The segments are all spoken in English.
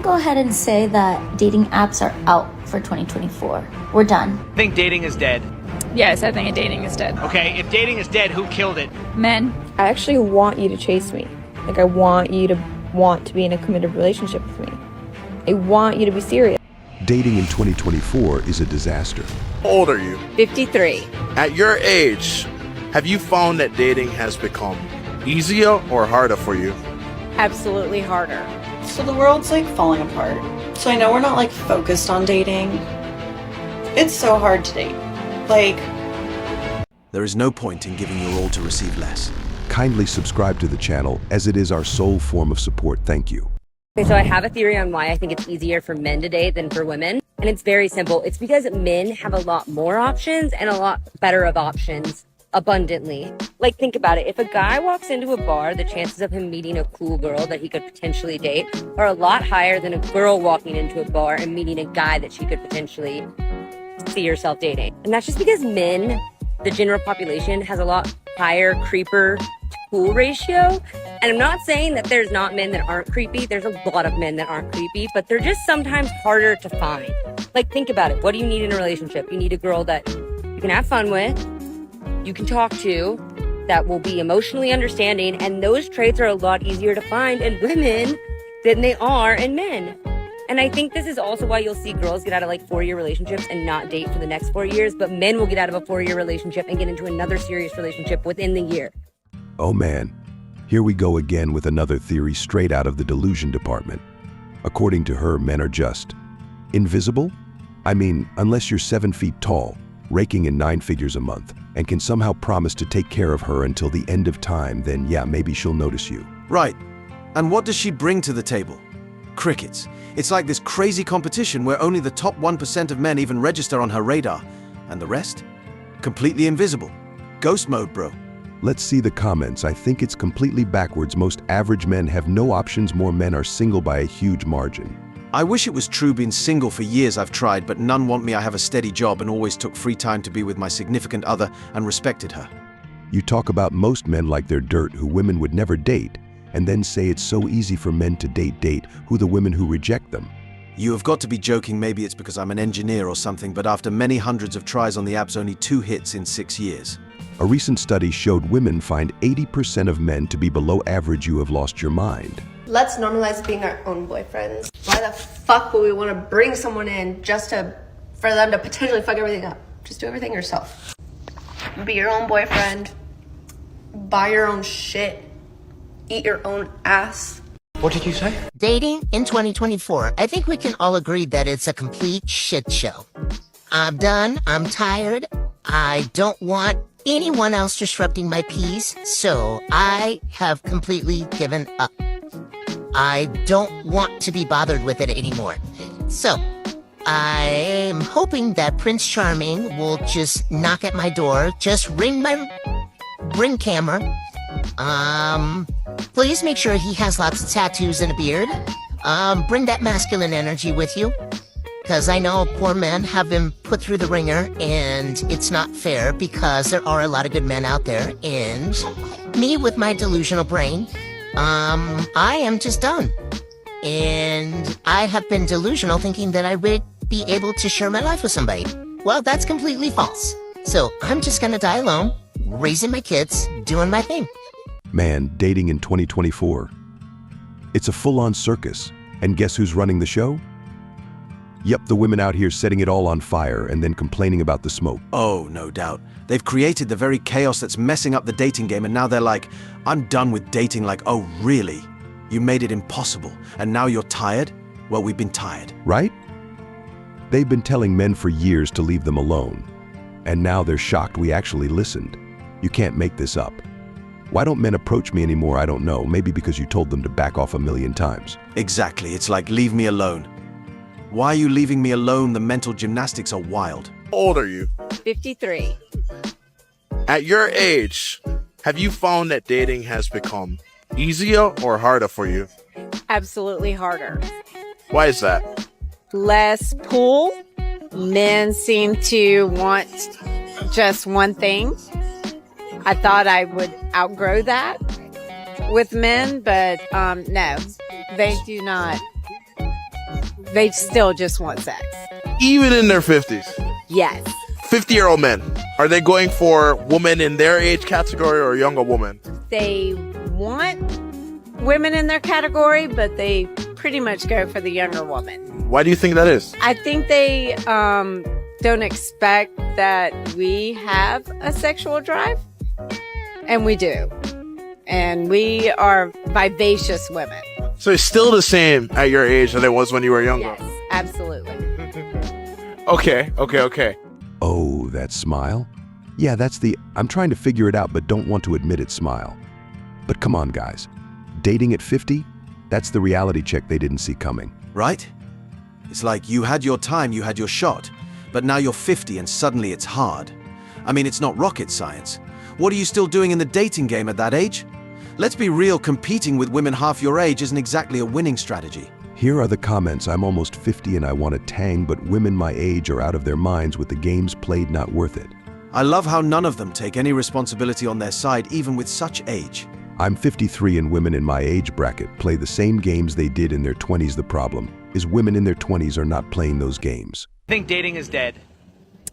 go ahead and say that dating apps are out for 2024. We're done. I think dating is dead. Yes, I think dating is dead. Okay, if dating is dead, who killed it? Men. I actually want you to chase me. Like, I want you to want to be in a committed relationship with me. I want you to be serious. Dating in 2024 is a disaster. How old are you? 53. At your age, have you found that dating has become easier or harder for you? Absolutely harder. So the world's like falling apart. So I know we're not like focused on dating. It's so hard to date. Like, there is no point in giving your all to receive less. Kindly subscribe to the channel, as it is our sole form of support. Thank you. Okay, so I have a theory on why I think it's easier for men to date than for women. And it's very simple. It's because men have a lot more options and a lot better of options abundantly. Like, think about it. If a guy walks into a bar, the chances of him meeting a cool girl that he could potentially date are a lot higher than a girl walking into a bar and meeting a guy that she could potentially see herself dating. And that's just because men, the general population, has a lot higher creeper to cool ratio. And I'm not saying that there's not men that aren't creepy. There's a lot of men that aren't creepy, but they're just sometimes harder to find. Like, think about it. What do you need in a relationship? You need a girl that you can have fun with, you can talk to, that will be emotionally understanding, and those traits are a lot easier to find in women than they are in men. And I think this is also why you'll see girls get out of like 4-year relationships and not date for the next 4 years, but men will get out of a 4-year relationship and get into another serious relationship within the year. Oh man, here we go again with another theory straight out of the delusion department. According to her, men are just invisible? I mean, unless you're 7 feet tall, raking in 9 figures a month, and can somehow promise to take care of her until the end of time, then yeah, maybe she'll notice you. Right. And what does she bring to the table? Crickets. It's like this crazy competition where only the top 1% of men even register on her radar. And the rest? Completely invisible. Ghost mode, bro. Let's see the comments. I think it's completely backwards. Most average men have no options. More men are single by a huge margin. I wish it was true. Being single for years I've tried, but none want me. I have a steady job and always took free time to be with my significant other and respected her. You talk about most men like they're dirt who women would never date, and then say it's so easy for men to date who the women who reject them. You have got to be joking. Maybe it's because I'm an engineer or something, but after many hundreds of tries on the apps, only 2 hits in 6 years. A recent study showed women find 80% of men to be below average. You have lost your mind. Let's normalize being our own boyfriends. Why the fuck would we want to bring someone in just for them to potentially fuck everything up? Just do everything yourself. Be your own boyfriend. Buy your own shit. Eat your own ass. What did you say? Dating in 2024. I think we can all agree that it's a complete shit show. I'm done. I'm tired. I don't want anyone else disrupting my peace, so I have completely given up. I don't want to be bothered with it anymore. So, I'm hoping that Prince Charming will just knock at my door, just ring camera. Please make sure he has lots of tattoos and a beard. Bring that masculine energy with you. Because I know poor men have been put through the ringer, and it's not fair because there are a lot of good men out there, and me with my delusional brain, I am just done. And I have been delusional thinking that I would be able to share my life with somebody. Well, that's completely false. So I'm just gonna die alone, raising my kids, doing my thing. Man, dating in 2024. It's a full-on circus. And guess who's running the show? Yep, the women out here setting it all on fire and then complaining about the smoke. Oh, no doubt. They've created the very chaos that's messing up the dating game, and now they're like, I'm done with dating. Like, oh, really? You made it impossible, and now you're tired? Well, we've been tired. Right? They've been telling men for years to leave them alone. And now they're shocked we actually listened. You can't make this up. Why don't men approach me anymore? I don't know. Maybe because you told them to back off 1,000,000 times. Exactly. It's like, leave me alone. Why are you leaving me alone? The mental gymnastics are wild. How old are you? 53. At your age, have you found that dating has become easier or harder for you? Absolutely harder. Why is that? Less pull. Men seem to want just one thing. I thought I would outgrow that with men, but no, they do not They still just want sex. Even in their 50s. Yes. 50-year-old men, are they going for women in their age category or younger women? They want women in their category, but they pretty much go for the younger woman. Why do you think that is? I think they don't expect that we have a sexual drive, and we do. And we are vivacious women. So it's still the same at your age than it was when you were younger? Yes, absolutely. Okay. Oh, that smile? Yeah, that's the I'm trying to figure it out but don't want to admit it smile. But come on, guys. Dating at 50? That's the reality check they didn't see coming. Right? It's like you had your time, you had your shot, but now you're 50 and suddenly it's hard. I mean, it's not rocket science. What are you still doing in the dating game at that age? Let's be real, competing with women half your age isn't exactly a winning strategy. Here are the comments. I'm almost 50 and I want a tang, but women my age are out of their minds with the games played not worth it. I love how none of them take any responsibility on their side, even with such age. I'm 53 and women in my age bracket play the same games they did in their 20s. The problem is women in their 20s are not playing those games. I think dating is dead.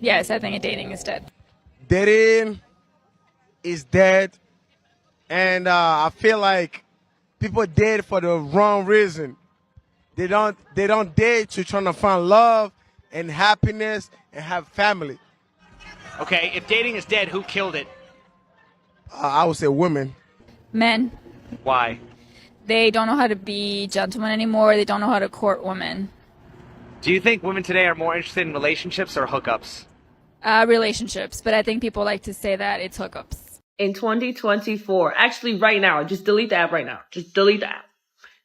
Yes, I think dating is dead. Dating is dead, and I feel like people date for the wrong reason. They don't date to trying to find love and happiness and have family. Okay, if dating is dead, who killed it? I would say women. Men. Why? They don't know how to be gentlemen anymore. They don't know how to court women. Do you think women today are more interested in relationships or hookups? Relationships, but I think people like to say that it's hookups. In 2024, actually right now, just delete the app right now. Just delete the app.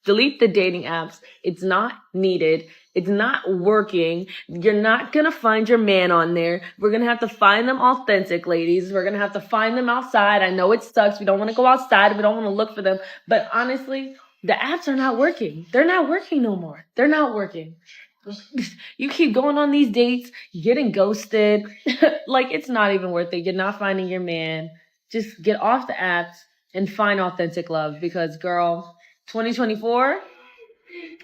Delete the dating apps. It's not needed. It's not working. You're not going to find your man on there. We're going to have to find them authentic, ladies. We're going to have to find them outside. I know it sucks. We don't want to go outside. We don't want to look for them. But honestly, the apps are not working. They're not working no more. They're not working. You keep going on these dates, you're getting ghosted. Like, it's not even worth it. You're not finding your man. Just get off the apps and find authentic love because, girl, 2024,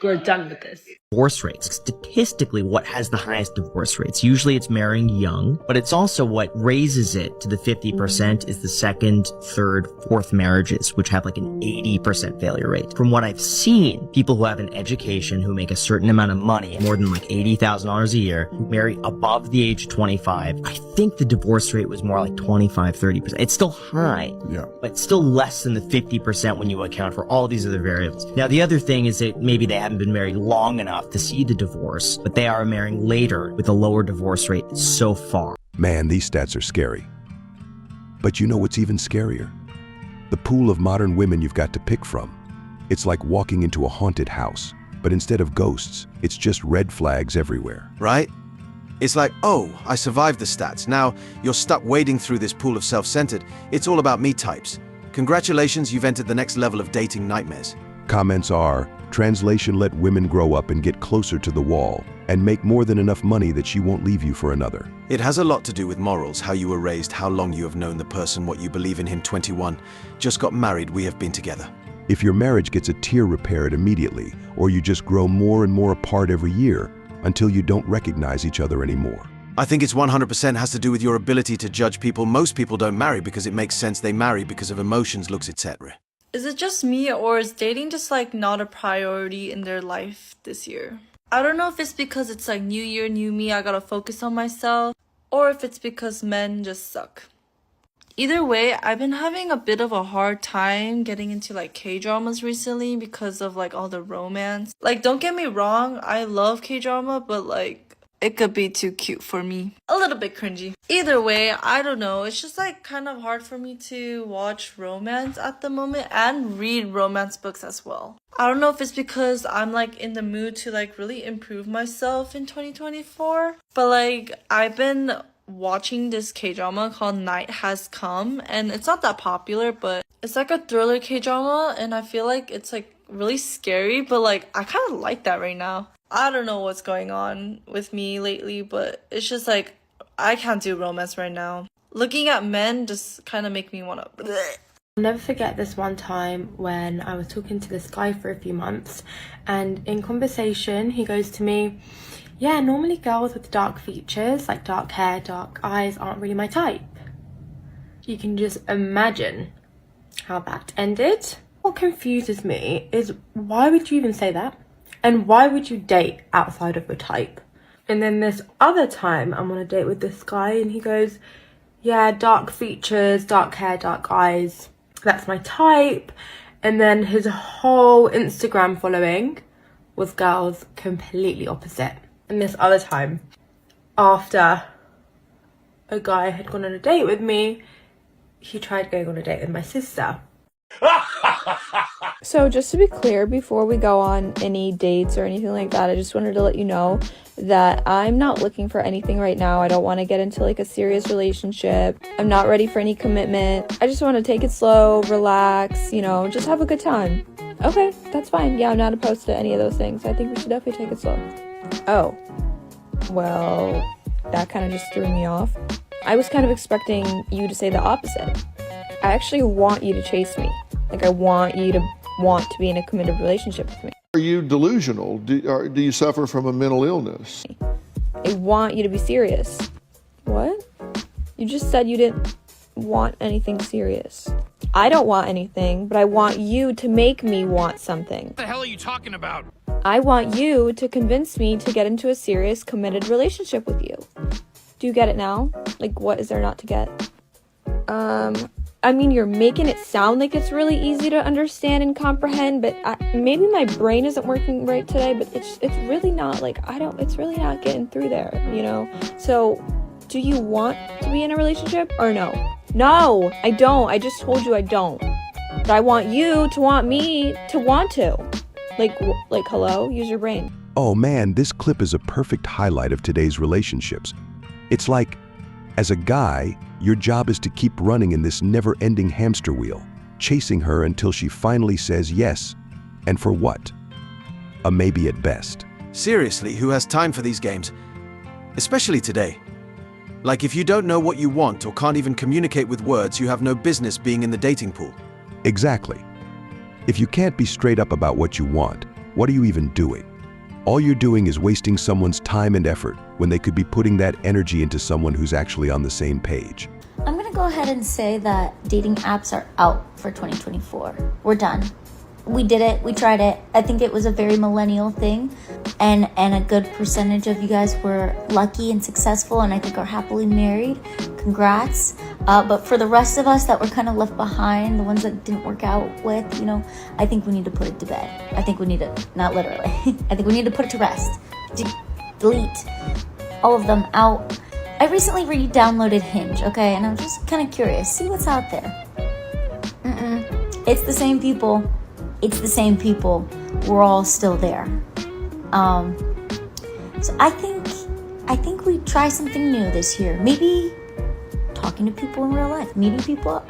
we're done with this. Divorce rates. Statistically, what has the highest divorce rates? Usually it's marrying young, but it's also what raises it to the 50% is the second, third, fourth marriages, which have like an 80% failure rate. From what I've seen, people who have an education, who make a certain amount of money, more than like $80,000 a year, who marry above the age of 25, I think the divorce rate was more like 25, 30%. It's still high, but still less than the 50% when you account for all these other variables. Now, the other thing is that maybe they haven't been married long enough to see the divorce, but they are marrying later with a lower divorce rate so far. Man, these stats are scary. But you know what's even scarier? The pool of modern women you've got to pick from. It's like walking into a haunted house, but instead of ghosts, it's just red flags everywhere. Right? It's like, oh, I survived the stats. Now you're stuck wading through this pool of self-centered. It's all about me types. Congratulations, you've entered the next level of dating nightmares. Comments are, translation, let women grow up and get closer to the wall and make more than enough money that she won't leave you for another. It has a lot to do with morals, how you were raised, how long you have known the person, what you believe in him. 21. Just got married, we have been together. If your marriage gets a tear repaired immediately, or you just grow more and more apart every year until you don't recognize each other anymore. I think it's 100% has to do with your ability to judge people. Most people don't marry because it makes sense. They marry because of emotions, looks, etc. Is it just me, or is dating just like not a priority in their life this year? I don't know if it's because it's like new year, new me, I gotta focus on myself, or if it's because men just suck. Either way, I've been having a bit of a hard time getting into like K-dramas recently because of like all the romance. Like, don't get me wrong, I love K-drama, but like, it could be too cute for me. A little bit cringy. Either way, I don't know. It's just like kind of hard for me to watch romance at the moment and read romance books as well. I don't know if it's because I'm like in the mood to like really improve myself in 2024. But like, I've been watching this K-drama called Night Has Come, and it's not that popular, but it's like a thriller K-drama, and I feel like it's like really scary, but like I kind of like that right now. I don't know what's going on with me lately, but it's just like I can't do romance right now. Looking at men just kind of make me want to I'll never forget this one time when I was talking to this guy for a few months, and in conversation he goes to me, yeah, normally girls with dark features like dark hair, dark eyes aren't really my type. You can just imagine how that ended. What confuses me is, why would you even say that? And why would you date outside of your type? And then this other time I'm on a date with this guy and he goes, yeah, dark features, dark hair, dark eyes, that's my type. And then his whole Instagram following was girls completely opposite. And this other time, after a guy had gone on a date with me, he tried going on a date with my sister. So just to be clear, before we go on any dates or anything like that, I just wanted to let you know that I'm not looking for anything right now. I don't want to get into like a serious relationship. I'm not ready for any commitment. I just want to take it slow, relax, you know, just have a good time. Okay, that's fine. Yeah, I'm not opposed to any of those things. I think we should definitely take it slow. Oh, well, that kind of just threw me off. I was kind of expecting you to say the opposite. I actually want you to chase me. Like, I want you to want to be in a committed relationship with me. Are you delusional? Do you suffer from a mental illness? I want you to be serious. What? You just said you didn't want anything serious. I don't want anything, but I want you to make me want something. What the hell are you talking about? I want you to convince me to get into a serious, committed relationship with you. Do you get it now? Like, what is there not to get? I mean, you're making it sound like it's really easy to understand and comprehend, but maybe my brain isn't working right today, but it's really not, like, it's really not getting through there, you know? So, do you want to be in a relationship or no? No, I don't. I just told you I don't. But I want you to want me to want to. Like, hello? Use your brain. Oh man, this clip is a perfect highlight of today's relationships. It's like, as a guy, your job is to keep running in this never-ending hamster wheel, chasing her until she finally says yes. And for what? A maybe at best. Seriously, who has time for these games? Especially today. Like, if you don't know what you want or can't even communicate with words, you have no business being in the dating pool. Exactly. If you can't be straight up about what you want, what are you even doing? All you're doing is wasting someone's time and effort when they could be putting that energy into someone who's actually on the same page. I'm gonna go ahead and say that dating apps are out for 2024. We're done. We did it, we tried it. I think it was a very millennial thing, and a good percentage of you guys were lucky and successful, and I think are happily married. Congrats. But for the rest of us that were kind of left behind, the ones that didn't work out with, you know, I think we need to put it to bed. I think we need to, not literally, I think we need to put it to rest. Delete all of them out. I recently re-downloaded Hinge, okay, and I'm just kind of curious, see what's out there. It's the same people. It's the same people. We're all still there. So I think we try something new this year. Maybe talking to people in real life, meeting people up,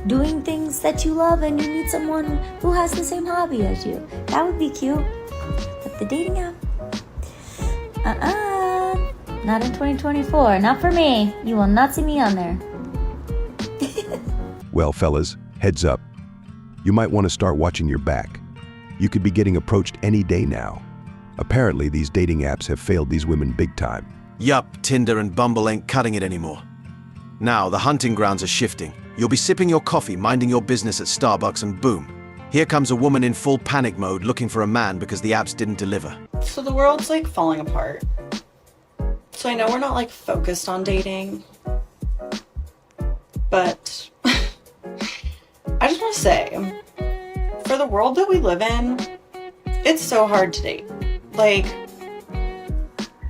doing things that you love, and you meet someone who has the same hobby as you. That would be cute. But the dating app, not in 2024. Not for me. You will not see me on there. Well, fellas, heads up. You might want to start watching your back. You could be getting approached any day now. Apparently, these dating apps have failed these women big time. Yup, Tinder and Bumble ain't cutting it anymore. Now, the hunting grounds are shifting. You'll be sipping your coffee, minding your business at Starbucks, and boom. Here comes a woman in full panic mode looking for a man because the apps didn't deliver. So the world's like falling apart. So I know we're not like focused on dating, but I just want to say, for the world that we live in, it's so hard to date. Like,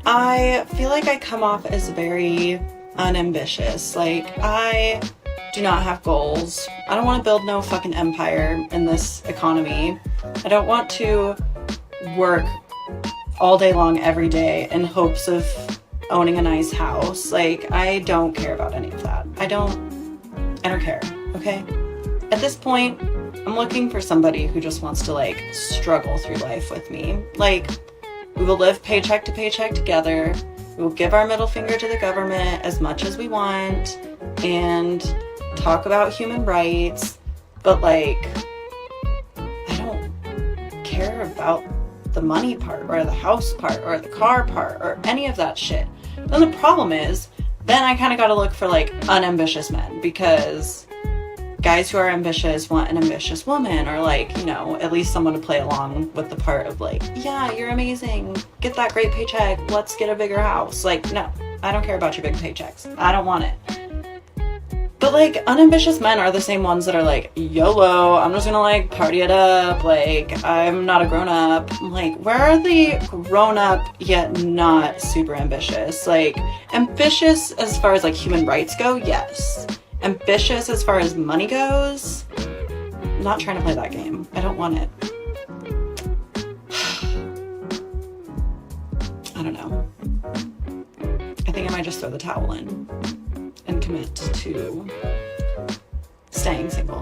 I feel like I come off as very unambitious. Like, I do not have goals. I don't want to build no fucking empire in this economy. I don't want to work all day long every day in hopes of owning a nice house. Like, I don't care about any of that. I don't care, okay? At this point, I'm looking for somebody who just wants to like struggle through life with me. Like, we will live paycheck to paycheck together. We will give our middle finger to the government as much as we want and talk about human rights but like, I don't care about the money part or the house part or the car part or any of that shit. Then the problem is, then I kind of got to look for like unambitious men, because guys who are ambitious want an ambitious woman, or like, you know, at least someone to play along with the part of like, yeah, you're amazing, get that great paycheck, let's get a bigger house. Like, no, I don't care about your big paychecks. I don't want it. But like, unambitious men are the same ones that are like, YOLO, I'm just gonna like party it up, like, I'm not a grown-up. I'm like, where are the grown-up yet not super ambitious? Like, ambitious as far as like human rights go, yes. Ambitious as far as money goes, I'm not trying to play that game. I don't want it. I don't know. I think I might just throw the towel in and commit to staying single.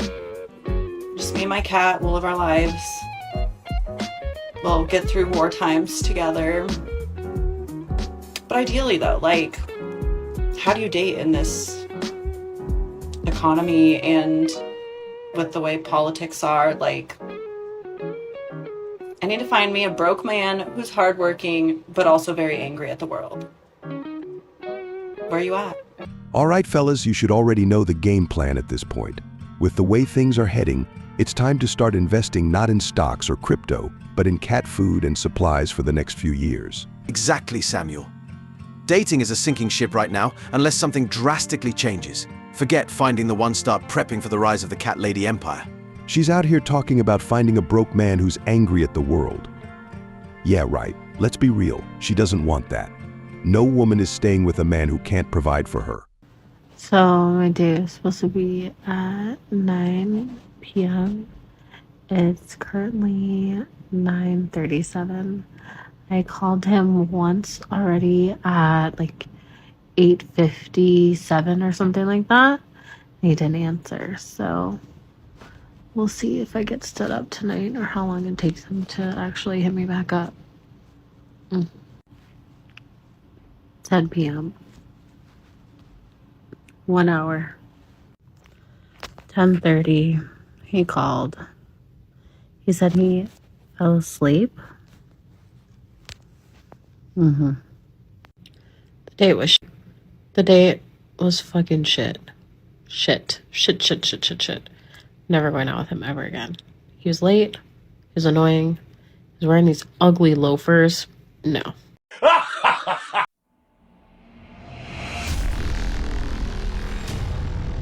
Just me and my cat, we'll live our lives. We'll get through war times together. But ideally though, like, how do you date in this economy and with the way politics are? Like, I need to find me a broke man who's hardworking but also very angry at the world. Where are you at? All right, fellas, you should already know the game plan at this point. With the way things are heading, it's time to start investing not in stocks or crypto, but in cat food and supplies for the next few years. Exactly, Samuel. Dating is a sinking ship right now, unless something drastically changes. Forget finding the one, start prepping for the rise of the cat lady empire. She's out here talking about finding a broke man who's angry at the world. Yeah, right. Let's be real. She doesn't want that. No woman is staying with a man who can't provide for her. So my day is supposed to be at 9 p.m. It's currently 9:37. I called him once already at like 8:57 or something like that. He didn't answer, so we'll see if I get stood up tonight or how long it takes him to actually hit me back up. 10 p.m. 1 hour. 10:30. He called. He said he fell asleep. The date was fucking shit. Shit. Never going out with him ever again. He was late. He was annoying. He was wearing these ugly loafers. No.